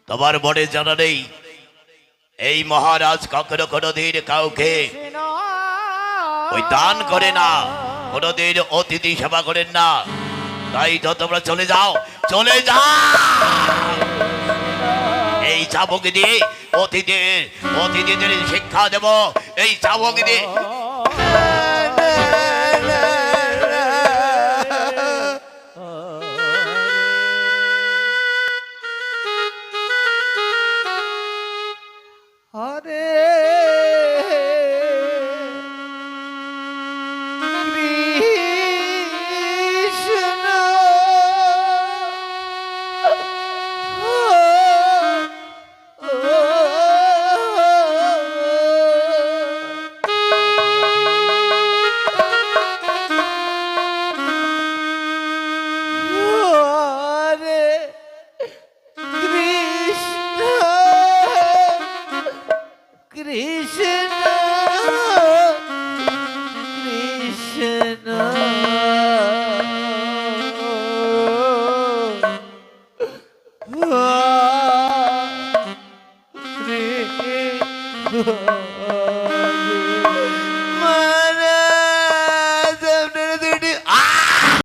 তোমার মনে জানা নেই এই মহারাজ কখনো কোনোদিন কাউকে ওই দান করে না, কোনোদিন অতিথি সেবা করেন না। তাই তো তোমরা চলে যাও, চলে যাও। এই চাবুক দিয়ে অতিথিদের শিক্ষা দেব। এই চাবুক দিয়ে Krishna